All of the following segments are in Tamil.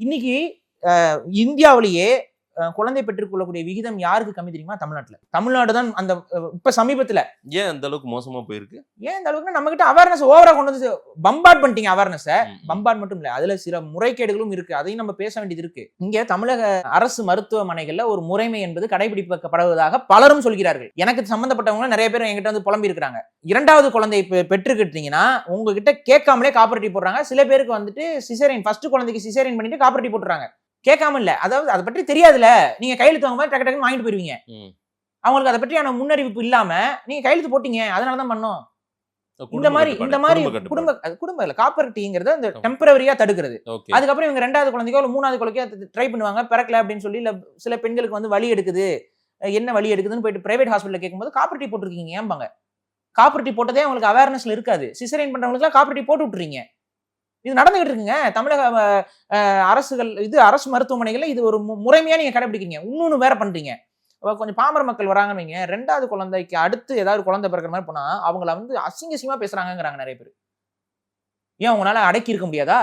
இன்னைக்கு இந்தியாவிலேயே குழந்தை பெற்றுக்கொள்ளக்கூடிய விகிதம் யாருக்கு கம்மி தெரியுமா? தமிழ்நாடு தான். அந்த இப்ப சமீபத்துல ஏன் அந்த அளவுக்கு மோசமா போயிருக்கு? ஏன் இந்த அளவுக்கு நம்ம கிட்ட அவேர்னஸ் ஓவரா கொண்டு வந்து பம்பார்ட் பண்ணிட்டீங்க. அவேர்னஸ் பம்பார்ட் மட்டும் இல்ல, அதுல சில முறைகேடுகளும் இருக்கு. அதையும் நம்ம பேச வேண்டியது இருக்கு. இங்க தமிழக அரசு மருத்துவமனைகள்ல ஒரு முறைமை என்பது கடைபிடிக்கப்படுவதாக பலரும் சொல்கிறார்கள். எனக்கு சம்பந்தப்பட்டவங்க நிறைய பேர் என்கிட்ட வந்து புலம்பி இருக்கிறாங்க. 2வது குழந்தை பெற்றுக்கிட்டீங்கன்னா உங்ககிட்ட கேட்காமலே காப்பரேட்டிவ் போடுறாங்க. சில பேருக்கு வந்துட்டு சிசேரியன், ஃபர்ஸ்ட் குழந்தைக்கு சிசேரியன் பண்ணிட்டு காப்பரேட்டிவ் போட்டுறாங்க. கேட்காம இல்ல, அதாவது அதை பற்றி தெரியாதுல, நீங்க கையெழுத்து வாங்க டக்கு டக்குன்னு வாங்கிட்டு போயிருவீங்க. அவங்களுக்கு அதை பற்றியான முன்னறிவிப்பு இல்லாம நீங்க கையெழுத்து போட்டீங்க, அதனாலதான் பண்ணோம். இந்த மாதிரி குடும்ப இல்ல, காப்பரேட்டிவ்ங்கிறது அந்த டெம்பரரியா தடுக்கிறது. அதுக்கப்புறம் இவங்க 2வது குழந்தைக்கோ 3வது குழந்தைக்கோ ட்ரை பண்ணுவாங்க, பிறக்கல அப்படின்னு சொல்லி. இல்ல சில பெண்களுக்கு வந்து வலி எடுக்குது, என்ன வலி எடுக்குதுன்னு போயிட்டு பிரைவேட் ஹாஸ்பிட்டல் கேட்கும்போது காப்பரேட்டிவ் போட்டுருக்கீங்க ஏம்பாங்க. காப்பரேட்டிவ் போட்டதே அவங்களுக்கு அவேர்னஸ்ல இருக்காது. சிசேரியன் பண்றவங்களுக்கு காப்பரேட்டிவ் போட்டு விட்டுறீங்க. இது நடந்துகிட்டு இருக்குங்க தமிழக அரசுகள். இது அரசு மருத்துவமனைகள்ல இது ஒரு முறைமையா நீங்க கடைபிடிக்கிறீங்க. இன்னொன்னு வேற பண்றீங்க. கொஞ்சம் பாமர மக்கள் வராங்கன்னு வைங்க, 2வது குழந்தைக்கு அடுத்து ஏதாவது குழந்தை பிறக்கிற மாதிரி போனா அவங்கள வந்து அசிங்கமா பேசுறாங்கிறாங்க நிறைய பேர். ஏன் அவங்களால அடக்கி இருக்க முடியாதா?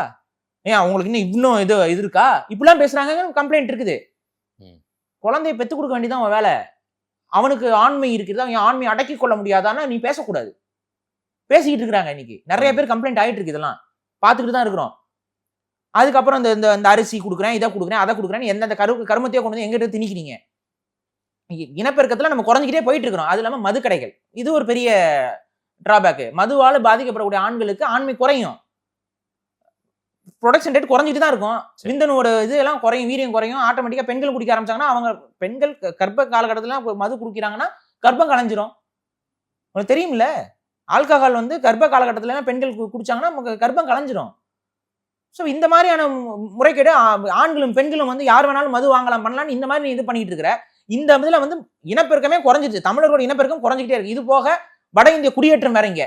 ஏன் அவங்களுக்கு இன்னும் இது இருக்கா? இப்படிலாம் பேசுறாங்க, கம்ப்ளைண்ட் இருக்குது. குழந்தைய பெத்து கொடுக்க வேண்டியதான் அவன் வேலை. அவனுக்கு ஆண்மை இருக்குது, அவன் ஆண்மை அடக்கி கொள்ள முடியாதான்னா நீ பேசக்கூடாது. பேசிக்கிட்டு இருக்கிறாங்க. இன்னைக்கு நிறைய பேர் கம்ப்ளைண்ட் ஆயிட்டு இருக்கு. இதெல்லாம் பார்த்துக்கிட்டு தான் இருக்கிறோம். அதுக்கப்புறம் இந்த அரிசி கொடுக்குறேன், இதை கொடுக்குறேன், அதை கொடுக்குறேன், எந்தெந்த கருமத்தையோ கொண்டு வந்து எங்கிட்ட திணிக்கிறீங்க. இனப்பெருக்கத்துல நம்ம குறைஞ்சிக்கிட்டே போயிட்டு இருக்கிறோம். அது இல்லாம மதுக்கடைகள், இது ஒரு பெரிய டிராபேக். மதுவால பாதிக்கப்படக்கூடிய ஆண்களுக்கு ஆண்மை குறையும், ப்ரொடக்ஷன் ரேட் குறைஞ்சிட்டு தான் இருக்கும். விந்தனோட இது எல்லாம் குறையும், வீரியம் குறையும். ஆட்டோமேட்டிக்கா பெண்கள் குடிக்க ஆரம்பிச்சாங்கன்னா, அவங்க பெண்கள் கர்ப்ப காலகட்டத்துல மது குடிக்கிறாங்கன்னா கர்ப்பம் கலைஞ்சிரும். உங்களுக்கு தெரியும்ல, ஆல்கஹால் வந்து கர்ப்ப காலகட்டத்துல பெண்கள் குடிச்சாங்கன்னா கர்ப்பம் கலைஞ்சிரும். ஸோ இந்த மாதிரியான முறைகேடு ஆண்களும் பெண்களும் வந்து யார் வேணாலும் மது வாங்கலாம், பண்ணலாம்னு இந்த மாதிரி இது பண்ணிட்டு இருக்கிற இந்த இதுல வந்து இனப்பெருக்கமே குறைஞ்சிருச்சு. தமிழர்களோட இனப்பெருக்கம் குறைஞ்சிக்கிட்டே இருக்கு. இது போக வட இந்திய குடியேற்றம் வேற இங்க